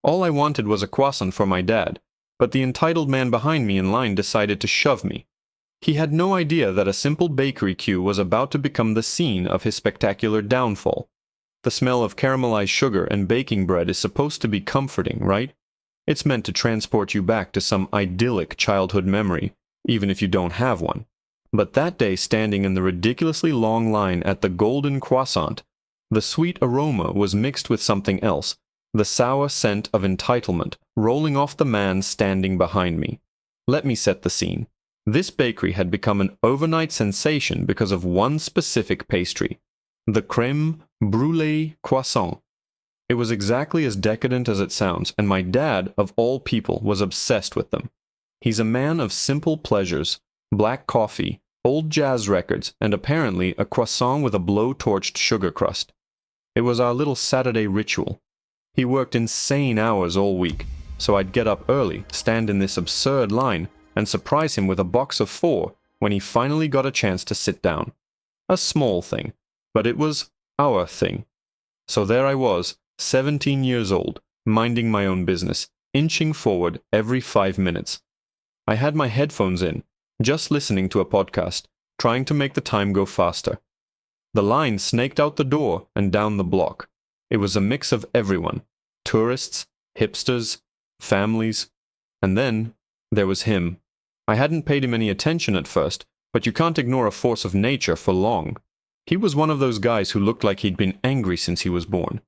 All I wanted was a croissant for my dad, but the entitled man behind me in line decided to shove me. He had no idea that a simple bakery queue was about to become the scene of his spectacular downfall. The smell of caramelized sugar and baking bread is supposed to be comforting, right? It's meant to transport you back to some idyllic childhood memory, even if you don't have one. But that day, standing in the ridiculously long line at the Golden Croissant, the sweet aroma was mixed with something else, the sour scent of entitlement rolling off the man standing behind me. Let me set the scene. This bakery had become an overnight sensation because of one specific pastry, the crème brûlée croissant. It was exactly as decadent as it sounds, and my dad, of all people, was obsessed with them. He's a man of simple pleasures, black coffee, old jazz records, and apparently a croissant with a blow-torched sugar crust. It was our little Saturday ritual. He worked insane hours all week, so I'd get up early, stand in this absurd line, and surprise him with a box of 4 when he finally got a chance to sit down. A small thing, but it was our thing. So there I was, 17 years old, minding my own business, inching forward every 5 minutes. I had my headphones in, just listening to a podcast, trying to make the time go faster. The line snaked out the door and down the block. It was a mix of everyone, tourists, hipsters, families, and then there was him. I hadn't paid him any attention at first, but you can't ignore a force of nature for long. He was one of those guys who looked like he'd been angry since he was born.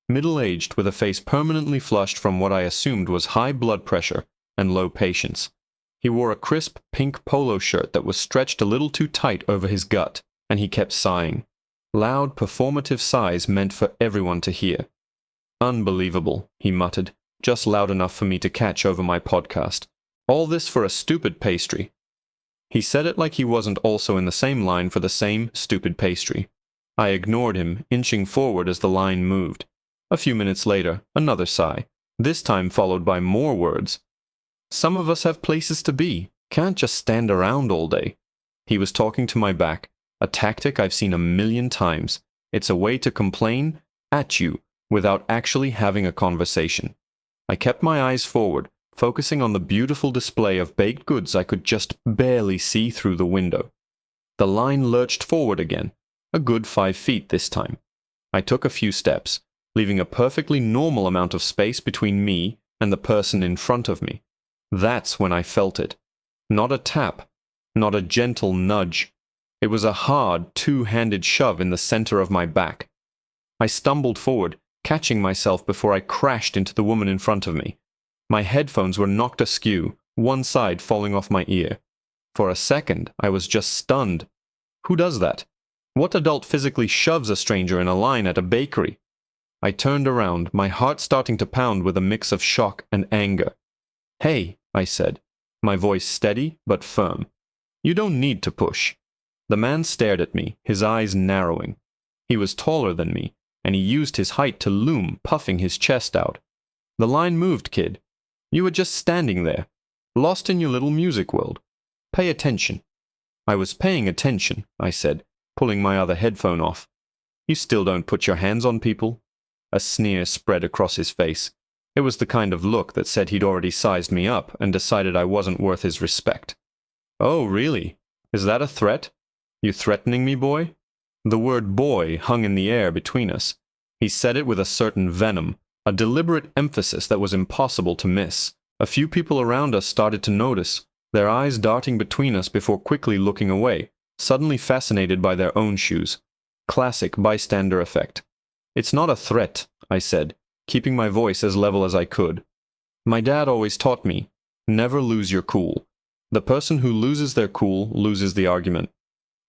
Middle-aged, with a face permanently flushed from what I assumed was high blood pressure and low patience. He wore a crisp pink polo shirt that was stretched a little too tight over his gut, and he kept sighing. Loud, performative sighs meant for everyone to hear. "Unbelievable," he muttered, just loud enough for me to catch over my podcast. "All this for a stupid pastry." He said it like he wasn't also in the same line for the same stupid pastry. I ignored him, inching forward as the line moved. A few minutes later, another sigh, this time followed by more words. "Some of us have places to be, can't just stand around all day." He was talking to my back, a tactic I've seen a million times. It's a way to complain at you without actually having a conversation. I kept my eyes forward, focusing on the beautiful display of baked goods I could just barely see through the window. The line lurched forward again, a good 5 feet this time. I took a few steps, leaving a perfectly normal amount of space between me and the person in front of me. That's when I felt it. Not a tap, not a gentle nudge. It was a hard, two-handed shove in the center of my back. I stumbled forward, catching myself before I crashed into the woman in front of me. My headphones were knocked askew, one side falling off my ear. For a second, I was just stunned. Who does that? What adult physically shoves a stranger in a line at a bakery? I turned around, my heart starting to pound with a mix of shock and anger. "Hey," I said, my voice steady but firm. "You don't need to push." The man stared at me, his eyes narrowing. He was taller than me, and he used his height to loom, puffing his chest out. "The line moved, kid. You were just standing there, lost in your little music world. Pay attention." "I was paying attention," I said, pulling my other headphone off. "You still don't put your hands on people?" A sneer spread across his face. It was the kind of look that said he'd already sized me up and decided I wasn't worth his respect. "Oh, really? Is that a threat? You threatening me, boy?" The word boy hung in the air between us. He said it with a certain venom, a deliberate emphasis that was impossible to miss. A few people around us started to notice, their eyes darting between us before quickly looking away, suddenly fascinated by their own shoes. Classic bystander effect. "It's not a threat," I said, keeping my voice as level as I could. "My dad always taught me, never lose your cool. The person who loses their cool loses the argument.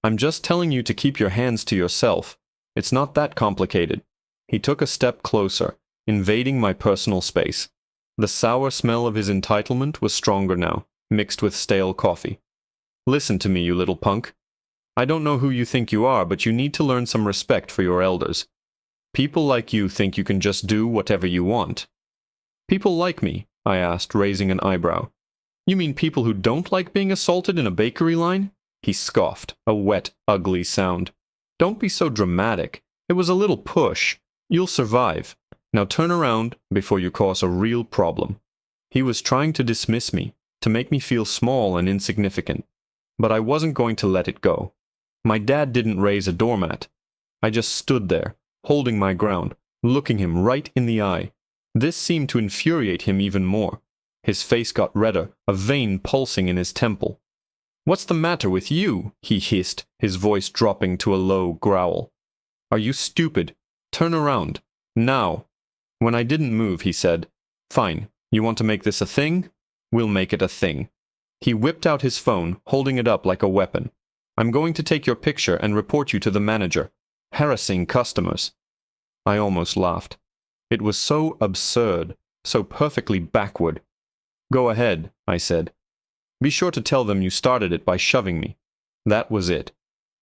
I'm just telling you to keep your hands to yourself. It's not that complicated." He took a step closer, invading my personal space. The sour smell of his entitlement was stronger now, mixed with stale coffee. "Listen to me, you little punk. I don't know who you think you are, but you need to learn some respect for your elders. People like you think you can just do whatever you want." "People like me?" I asked, raising an eyebrow. "You mean people who don't like being assaulted in a bakery line?" He scoffed, a wet, ugly sound. "Don't be so dramatic. It was a little push. You'll survive." Now turn around before you cause a real problem. He was trying to dismiss me, to make me feel small and insignificant. But I wasn't going to let it go. My dad didn't raise a doormat. I just stood there, holding my ground, looking him right in the eye. This seemed to infuriate him even more. His face got redder, a vein pulsing in his temple. "What's the matter with you?" he hissed, his voice dropping to a low growl. "Are you stupid? Turn around. Now." When I didn't move, he said, "Fine, you want to make this a thing? We'll make it a thing." He whipped out his phone, holding it up like a weapon. "I'm going to take your picture and report you to the manager. Harassing customers." I almost laughed. It was so absurd, so perfectly backward. "Go ahead," I said. "Be sure to tell them you started it by shoving me." That was it.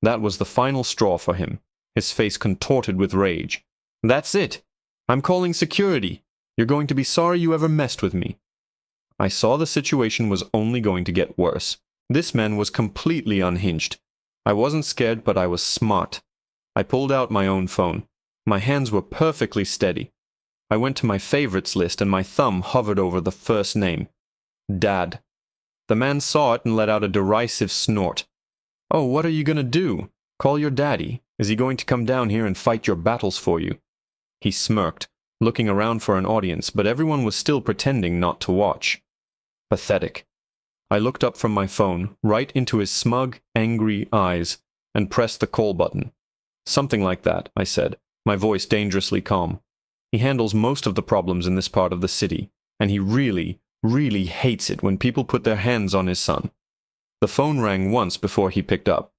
That was the final straw for him, his face contorted with rage. "That's it! I'm calling security! You're going to be sorry you ever messed with me." I saw the situation was only going to get worse. This man was completely unhinged. I wasn't scared, but I was smart. I pulled out my own phone. My hands were perfectly steady. I went to my favorites list and my thumb hovered over the first name. Dad. The man saw it and let out a derisive snort. "Oh, what are you going to do? Call your daddy? Is he going to come down here and fight your battles for you?" He smirked, looking around for an audience, but everyone was still pretending not to watch. Pathetic. I looked up from my phone, right into his smug, angry eyes, and pressed the call button. "Something like that," I said, my voice dangerously calm. "He handles most of the problems in this part of the city, and he really, really hates it when people put their hands on his son." The phone rang once before he picked up.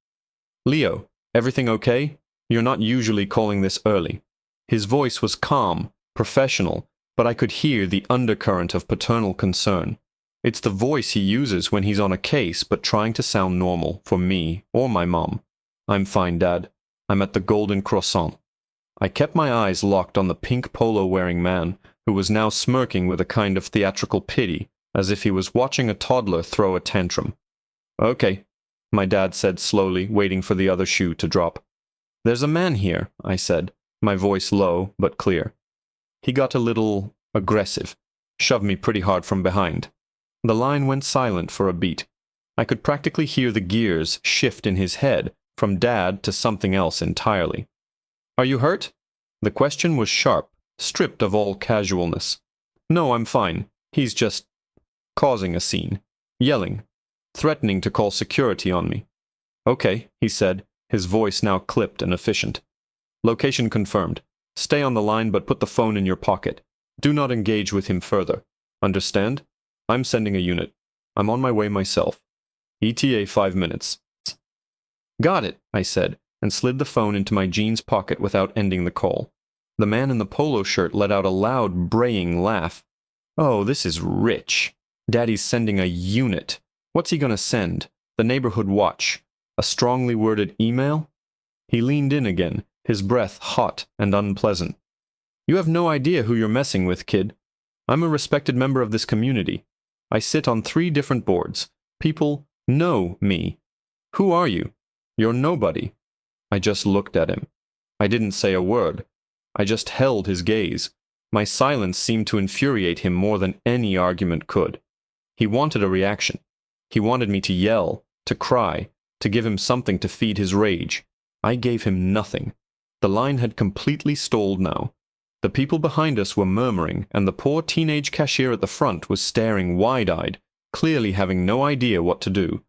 "Leo, everything okay? You're not usually calling this early." His voice was calm, professional, but I could hear the undercurrent of paternal concern. It's the voice he uses when he's on a case but trying to sound normal for me or my mom. "I'm fine, Dad. I'm at the Golden Croissant." I kept my eyes locked on the pink polo-wearing man, who was now smirking with a kind of theatrical pity, as if he was watching a toddler throw a tantrum. "Okay," my dad said slowly, waiting for the other shoe to drop. "There's a man here," I said, my voice low but clear. He got a little aggressive, shoved me pretty hard from behind. The line went silent for a beat. I could practically hear the gears shift in his head from Dad to something else entirely. "Are you hurt?" The question was sharp, stripped of all casualness. "No, I'm fine. He's just causing a scene, yelling, threatening to call security on me." "Okay," he said, his voice now clipped and efficient. "Location confirmed. Stay on the line but put the phone in your pocket. Do not engage with him further. Understand? I'm sending a unit. I'm on my way myself. ETA 5 minutes. "Got it," I said, and slid the phone into my jeans pocket without ending the call. The man in the polo shirt let out a loud, braying laugh. "Oh, this is rich. Daddy's sending a unit. What's he gonna send? The neighborhood watch? A strongly worded email?" He leaned in again, his breath hot and unpleasant. "You have no idea who you're messing with, kid. I'm a respected member of this community. I sit on 3 different boards. People know me. Who are you? You're nobody." I just looked at him. I didn't say a word. I just held his gaze. My silence seemed to infuriate him more than any argument could. He wanted a reaction. He wanted me to yell, to cry, to give him something to feed his rage. I gave him nothing. The line had completely stalled now. The people behind us were murmuring, and the poor teenage cashier at the front was staring wide-eyed, clearly having no idea what to do.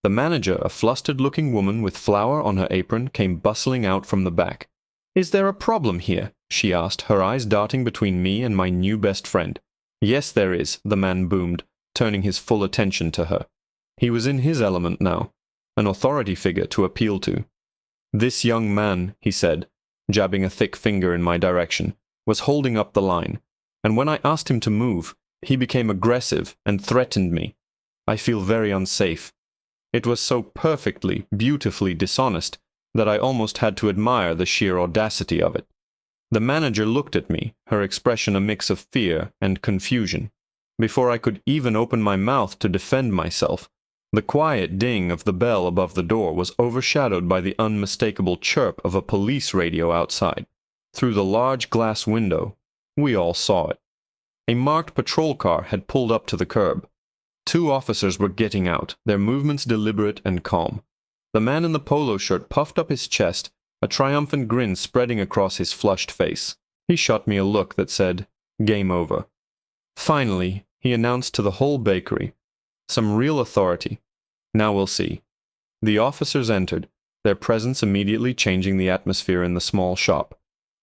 The manager, a flustered-looking woman with flour on her apron, came bustling out from the back. "Is there a problem here?" she asked, her eyes darting between me and my new best friend. "Yes, there is," the man boomed, turning his full attention to her. He was in his element now, an authority figure to appeal to. "This young man," he said, jabbing a thick finger in my direction, was holding up the line, and when I asked him to move, he became aggressive and threatened me. I feel very unsafe. It was so perfectly, beautifully dishonest that I almost had to admire the sheer audacity of it. The manager looked at me, her expression a mix of fear and confusion. Before I could even open my mouth to defend myself, the quiet ding of the bell above the door was overshadowed by the unmistakable chirp of a police radio outside. Through the large glass window, We all saw it. A marked patrol car had pulled up to the curb. 2 officers were getting out, their movements deliberate and calm. The man in the polo shirt puffed up his chest, a triumphant grin spreading across his flushed face. He shot me a look that said, "Game over." Finally, he announced to the whole bakery, "Some real authority. Now we'll see." The officers entered, their presence immediately changing the atmosphere in the small shop.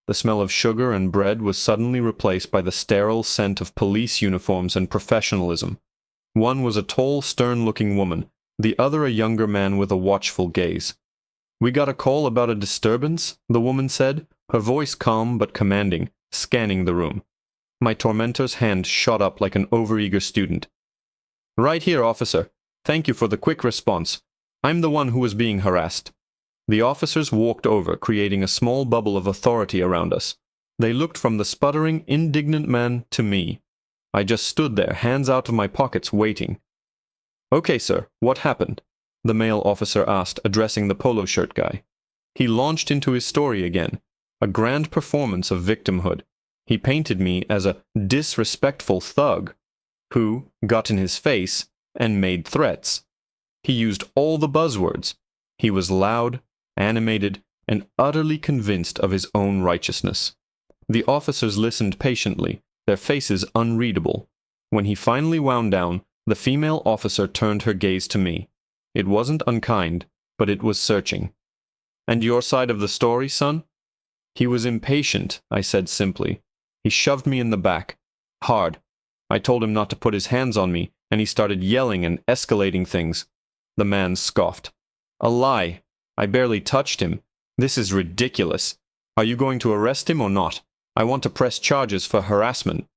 The smell of sugar and bread was suddenly replaced by the sterile scent of police uniforms and professionalism. One was a tall, stern-looking woman, the other a younger man with a watchful gaze. "We got a call about a disturbance," the woman said, her voice calm but commanding, scanning the room. My tormentor's hand shot up like an overeager student. "Right here, officer. Thank you for the quick response. I'm the one who was being harassed." The officers walked over, creating a small bubble of authority around us. They looked from the sputtering, indignant man to me. I just stood there, hands out of my pockets, waiting. "Okay, sir, what happened?" the male officer asked, addressing the polo shirt guy. He launched into his story again, a grand performance of victimhood. He painted me as a disrespectful thug who got in his face and made threats. He used all the buzzwords. He was loud, animated, and utterly convinced of his own righteousness. The officers listened patiently, their faces unreadable. When he finally wound down, the female officer turned her gaze to me. It wasn't unkind, but it was searching. "And your side of the story, son?" "He was impatient," I said simply. "He shoved me in the back. Hard. I told him not to put his hands on me, and he started yelling and escalating things." The man scoffed. "A lie. I barely touched him. This is ridiculous. Are you going to arrest him or not? I want to press charges for harassment."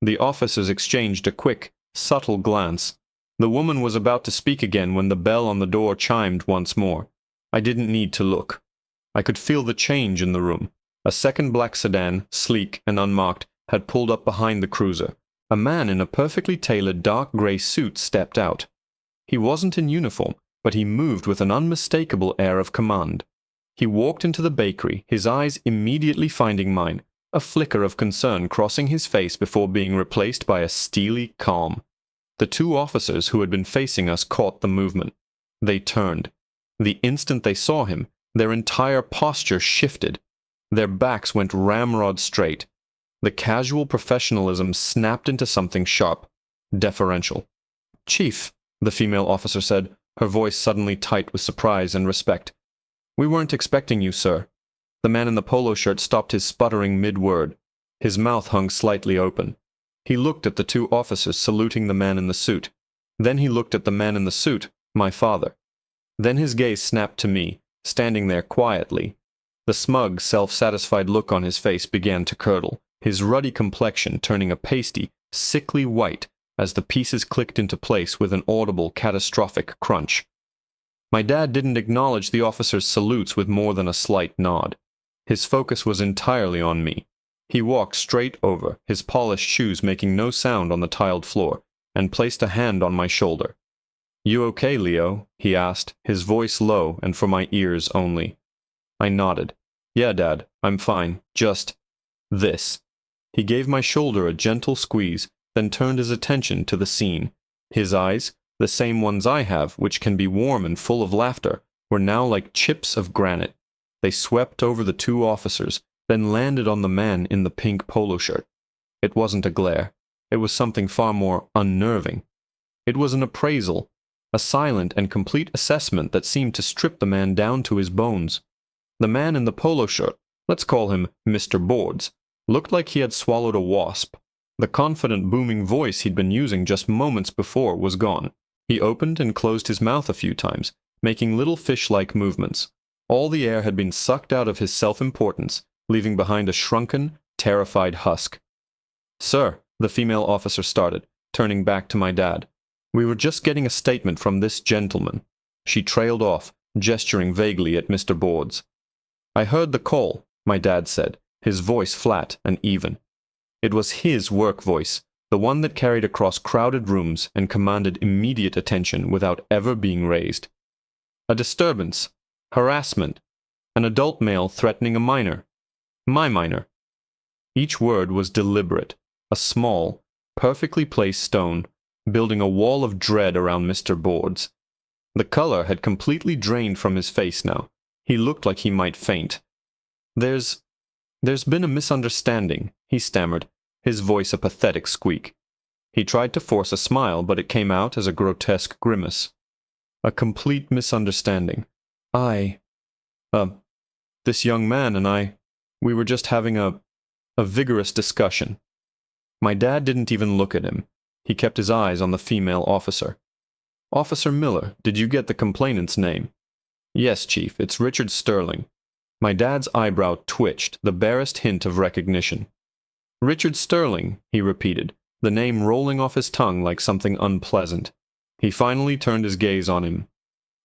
The officers exchanged a quick, subtle glance. The woman was about to speak again when the bell on the door chimed once more. I didn't need to look. I could feel the change in the room. A second black sedan, sleek and unmarked, had pulled up behind the cruiser. A man in a perfectly tailored dark gray suit stepped out. He wasn't in uniform, but he moved with an unmistakable air of command. He walked into the bakery, his eyes immediately finding mine, a flicker of concern crossing his face before being replaced by a steely calm. The 2 officers who had been facing us caught the movement. They turned. The instant they saw him, their entire posture shifted. Their backs went ramrod straight. The casual professionalism snapped into something sharp, deferential. "Chief," the female officer said, her voice suddenly tight with surprise and respect. "We weren't expecting you, sir." The man in the polo shirt stopped his sputtering mid-word. His mouth hung slightly open. He looked at the 2 officers saluting the man in the suit. Then he looked at the man in the suit, my father. Then his gaze snapped to me, standing there quietly. The smug, self-satisfied look on his face began to curdle, his ruddy complexion turning a pasty, sickly white as the pieces clicked into place with an audible, catastrophic crunch. My dad didn't acknowledge the officer's salutes with more than a slight nod. His focus was entirely on me. He walked straight over, his polished shoes making no sound on the tiled floor, and placed a hand on my shoulder. "You okay, Leo?" he asked, his voice low and for my ears only. I nodded. "Yeah, Dad, I'm fine. Just this." He gave my shoulder a gentle squeeze, then turned his attention to the scene. His eyes, the same ones I have, which can be warm and full of laughter, were now like chips of granite. They swept over the 2 officers, then landed on the man in the pink polo shirt. It wasn't a glare. It was something far more unnerving. It was an appraisal, a silent and complete assessment that seemed to strip the man down to his bones. The man in the polo shirt, let's call him Mr. Boards, looked like he had swallowed a wasp. The confident, booming voice he'd been using just moments before was gone. He opened and closed his mouth a few times, making little fish-like movements. All the air had been sucked out of his self-importance, leaving behind a shrunken, terrified husk. "Sir," the female officer started, turning back to my dad. "We were just getting a statement from this gentleman." She trailed off, gesturing vaguely at Mr. Boards. "I heard the call," my dad said, his voice flat and even. It was his work voice, the one that carried across crowded rooms and commanded immediate attention without ever being raised. "A disturbance. Harassment. An adult male threatening a minor. My minor." Each word was deliberate, a small, perfectly placed stone, building a wall of dread around Mr. Boards. The color had completely drained from his face now. He looked like he might faint. There's been a misunderstanding," he stammered, his voice a pathetic squeak. He tried to force a smile, but it came out as a grotesque grimace. "A complete misunderstanding. This young man and I, we were just having a vigorous discussion." My dad didn't even look at him. He kept his eyes on the female officer. "Officer Miller, did you get the complainant's name?" "Yes, Chief, it's Richard Sterling." My dad's eyebrow twitched, the barest hint of recognition. "Richard Sterling," he repeated, the name rolling off his tongue like something unpleasant. He finally turned his gaze on him.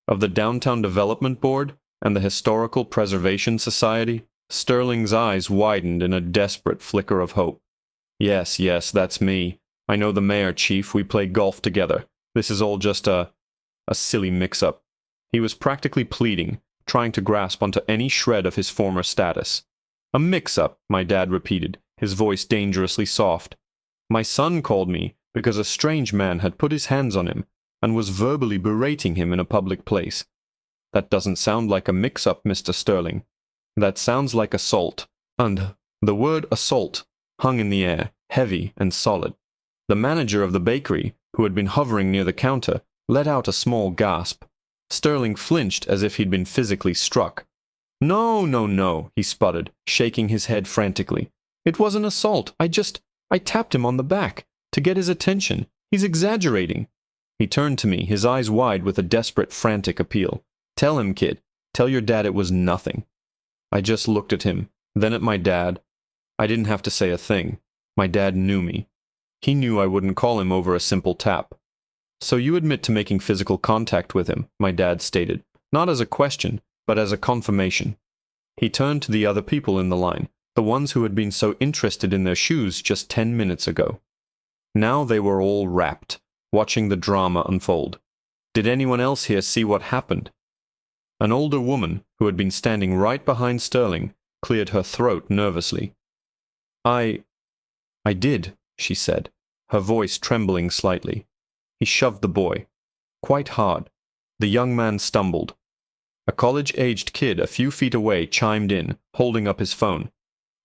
"Of the Downtown Development Board and the Historical Preservation Society?" Sterling's eyes widened in a desperate flicker of hope. Yes, that's me. I know the mayor, Chief. We play golf together. This is all just a silly mix-up." He was practically pleading, trying to grasp onto any shred of his former status. "A mix-up," my dad repeated, his voice dangerously soft. "My son called me because a strange man had put his hands on him and was verbally berating him in a public place. That doesn't sound like a mix-up, Mr. Sterling. That sounds like assault." And the word assault hung in the air, heavy and solid. The manager of the bakery, who had been hovering near the counter, let out a small gasp. Sterling flinched as if he'd been physically struck. No, he sputtered, shaking his head frantically. "It wasn't assault. I tapped him on the back, to get his attention. He's exaggerating." He turned to me, his eyes wide with a desperate, frantic appeal. "Tell him, kid. Tell your dad it was nothing." I just looked at him, then at my dad. I didn't have to say a thing. My dad knew me. He knew I wouldn't call him over a simple tap. "So you admit to making physical contact with him," my dad stated, not as a question, but as a confirmation. He turned to the other people in the line, the ones who had been so interested in their shoes just 10 minutes ago. Now they were all rapt, watching the drama unfold. Did anyone else here see what happened? An older woman, who had been standing right behind Sterling, cleared her throat nervously. I did," she said, her voice trembling slightly. He shoved the boy. Quite hard. The young man stumbled. A college-aged kid a few feet away chimed in, holding up his phone.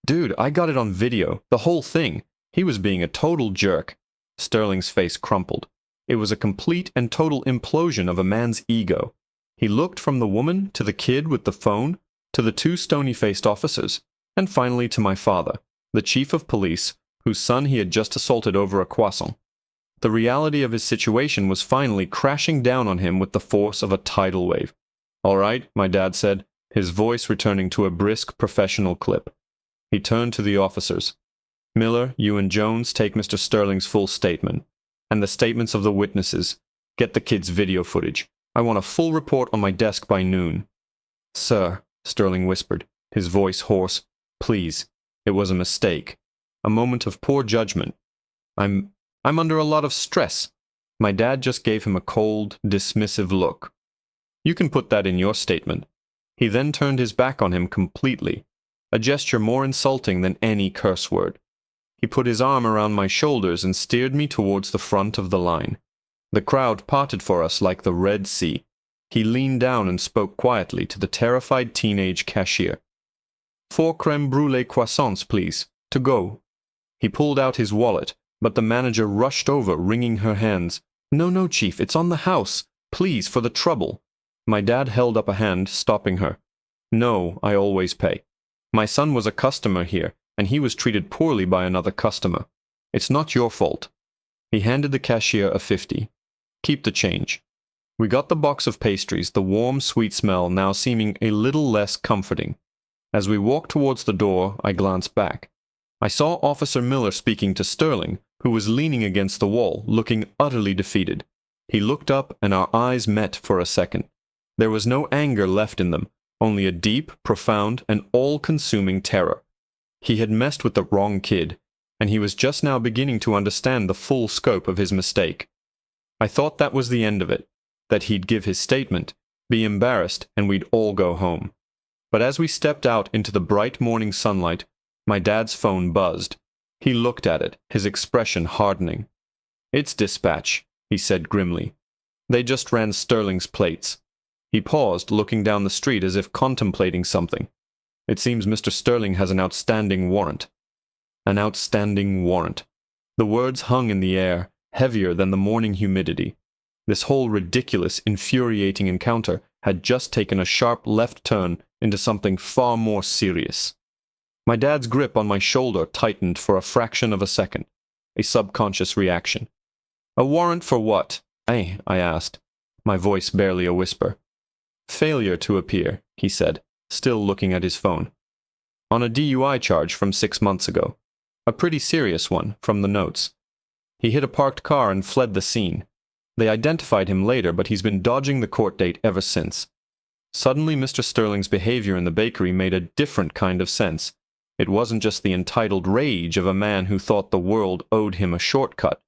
"Dude, I got it on video, the whole thing. He was being a total jerk." Sterling's face crumpled. It was a complete and total implosion of a man's ego. He looked from the woman to the kid with the phone, to the two stony-faced officers, and finally to my father, the chief of police, whose son he had just assaulted over a croissant. The reality of his situation was finally crashing down on him with the force of a tidal wave. "All right," my dad said, his voice returning to a brisk professional clip. He turned to the officers. "Miller, you and Jones take Mr. Sterling's full statement, and the statements of the witnesses. Get the kid's video footage. I want a full report on my desk by noon." "Sir," Sterling whispered, his voice hoarse, "please. It was a mistake. A moment of poor judgment. I'm under a lot of stress." My dad just gave him a cold, dismissive look. "You can put that in your statement." He then turned his back on him completely, a gesture more insulting than any curse word. He put his arm around my shoulders and steered me towards the front of the line. The crowd parted for us like the Red Sea. He leaned down and spoke quietly to the terrified teenage cashier. "4 crème brûlée croissants, please, to go." He pulled out his wallet, but the manager rushed over, wringing her hands. No, Chief, it's on the house. Please, for the trouble." My dad held up a hand, stopping her. "No, I always pay. My son was a customer here, and he was treated poorly by another customer. It's not your fault." He handed the cashier a 50. "Keep the change." We got the box of pastries, the warm, sweet smell now seeming a little less comforting. As we walked towards the door, I glanced back. I saw Officer Miller speaking to Sterling, who was leaning against the wall, looking utterly defeated. He looked up, and our eyes met for a second. There was no anger left in them, only a deep, profound, and all-consuming terror. He had messed with the wrong kid, and he was just now beginning to understand the full scope of his mistake. I thought that was the end of it, that he'd give his statement, be embarrassed, and we'd all go home. But as we stepped out into the bright morning sunlight, My dad's phone buzzed. He looked at it, his expression hardening. "It's dispatch," he said grimly. "They just ran Sterling's plates." He paused, looking down the street as if contemplating something. "It seems Mr. Sterling has an outstanding warrant." An outstanding warrant. The words hung in the air, heavier than the morning humidity. This whole ridiculous, infuriating encounter had just taken a sharp left turn into something far more serious. My dad's grip on my shoulder tightened for a fraction of a second, a subconscious reaction. "A warrant for what?" I asked, my voice barely a whisper. "Failure to appear," he said, still looking at his phone. "On a DUI charge from 6 months ago. A pretty serious one, from the notes. He hit a parked car and fled the scene. They identified him later, but he's been dodging the court date ever since." Suddenly, Mr. Sterling's behavior in the bakery made a different kind of sense. It wasn't just the entitled rage of a man who thought the world owed him a shortcut.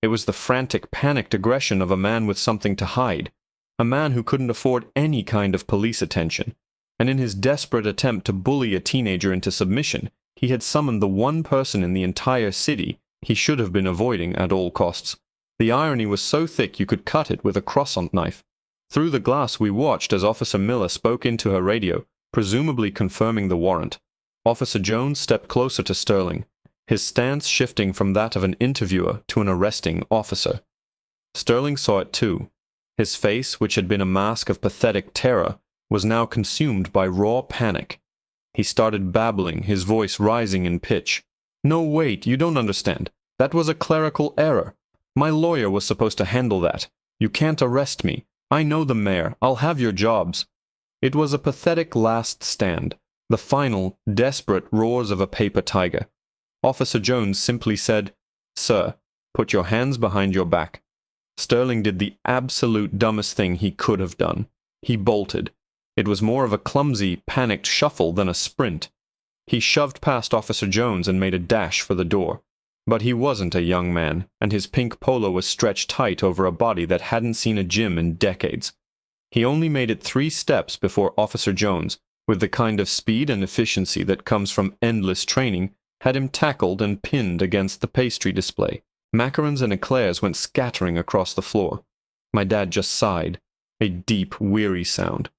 It was the frantic, panicked aggression of a man with something to hide, a man who couldn't afford any kind of police attention. And in his desperate attempt to bully a teenager into submission, he had summoned the one person in the entire city he should have been avoiding at all costs. The irony was so thick you could cut it with a croissant knife. Through the glass we watched as Officer Miller spoke into her radio, presumably confirming the warrant. Officer Jones stepped closer to Sterling, his stance shifting from that of an interviewer to an arresting officer. Sterling saw it too. His face, which had been a mask of pathetic terror, was now consumed by raw panic. He started babbling, his voice rising in pitch. "No, wait, you don't understand. That was a clerical error. My lawyer was supposed to handle that. You can't arrest me. I know the mayor. I'll have your jobs." It was a pathetic last stand, the final, desperate roars of a paper tiger. Officer Jones simply said, "Sir, put your hands behind your back." Sterling did the absolute dumbest thing he could have done. He bolted. It was more of a clumsy, panicked shuffle than a sprint. He shoved past Officer Jones and made a dash for the door. But he wasn't a young man, and his pink polo was stretched tight over a body that hadn't seen a gym in decades. He only made it 3 steps before Officer Jones, with the kind of speed and efficiency that comes from endless training, had him tackled and pinned against the pastry display. Macarons and eclairs went scattering across the floor. My dad just sighed, a deep, weary sound.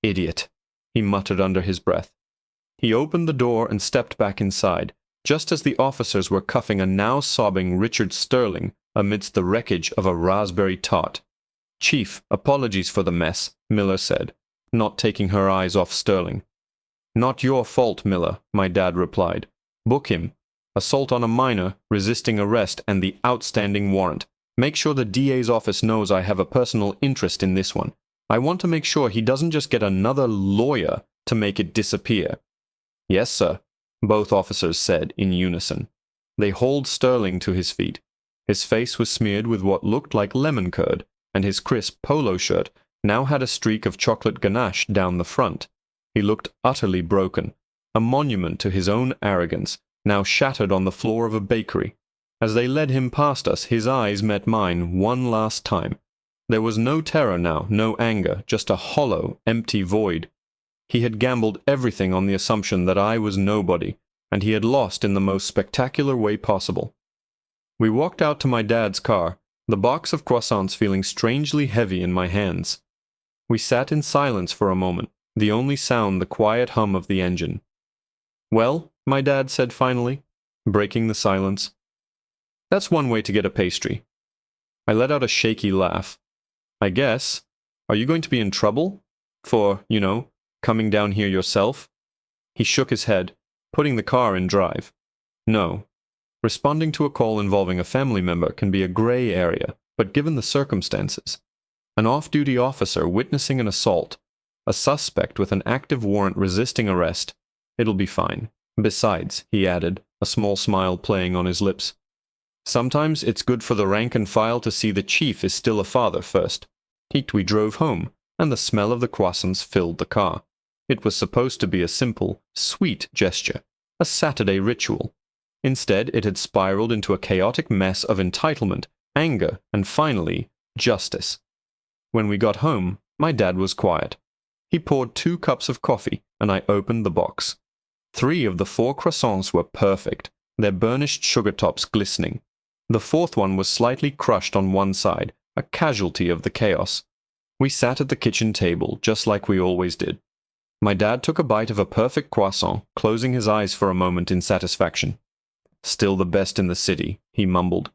"Idiot," he muttered under his breath. He opened the door and stepped back inside, just as the officers were cuffing a now sobbing Richard Sterling amidst the wreckage of a raspberry tart. "Chief, apologies for the mess," Miller said, not taking her eyes off Sterling. "Not your fault, Miller," my dad replied. "Book him. Assault on a minor, resisting arrest, and the outstanding warrant. Make sure the DA's office knows I have a personal interest in this one. I want to make sure he doesn't just get another lawyer to make it disappear." "Yes, sir," both officers said in unison. They hauled Sterling to his feet. His face was smeared with what looked like lemon curd, and his crisp polo shirt now had a streak of chocolate ganache down the front. He looked utterly broken, a monument to his own arrogance, now shattered on the floor of a bakery. As they led him past us, his eyes met mine one last time. There was no terror now, no anger, just a hollow, empty void. He had gambled everything on the assumption that I was nobody, and he had lost in the most spectacular way possible. We walked out to my dad's car, the box of croissants feeling strangely heavy in my hands. We sat in silence for a moment, the only sound the quiet hum of the engine. "Well," my dad said finally, breaking the silence, "that's one way to get a pastry." I let out a shaky laugh. "I guess. Are you going to be in trouble? For, coming down here yourself?" He shook his head, putting the car in drive. "No. Responding to a call involving a family member can be a gray area, but given the circumstances, an off-duty officer witnessing an assault, a suspect with an active warrant resisting arrest, it'll be fine. Besides," he added, a small smile playing on his lips, "sometimes it's good for the rank and file to see the chief is still a father first." We drove home, and the smell of the croissants filled the car. It was supposed to be a simple, sweet gesture, a Saturday ritual. Instead, it had spiraled into a chaotic mess of entitlement, anger, and finally, justice. When we got home, my dad was quiet. He poured 2 cups of coffee, and I opened the box. 3 of the 4 croissants were perfect, their burnished sugar tops glistening. The 4th one was slightly crushed on one side, a casualty of the chaos. We sat at the kitchen table, just like we always did. My dad took a bite of a perfect croissant, closing his eyes for a moment in satisfaction. "Still the best in the city," he mumbled.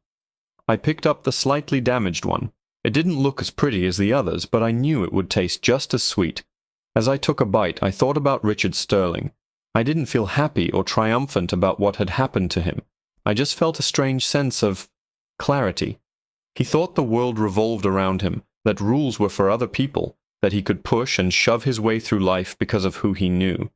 I picked up the slightly damaged one. It didn't look as pretty as the others, but I knew it would taste just as sweet. As I took a bite, I thought about Richard Sterling. I didn't feel happy or triumphant about what had happened to him. I just felt a strange sense of clarity. He thought the world revolved around him, that rules were for other people, that he could push and shove his way through life because of who he knew.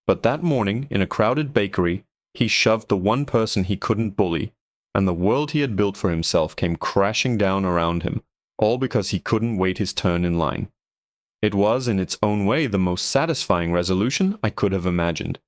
But that morning, in a crowded bakery, he shoved the one person he couldn't bully, and the world he had built for himself came crashing down around him, all because he couldn't wait his turn in line. It was, in its own way, the most satisfying resolution I could have imagined.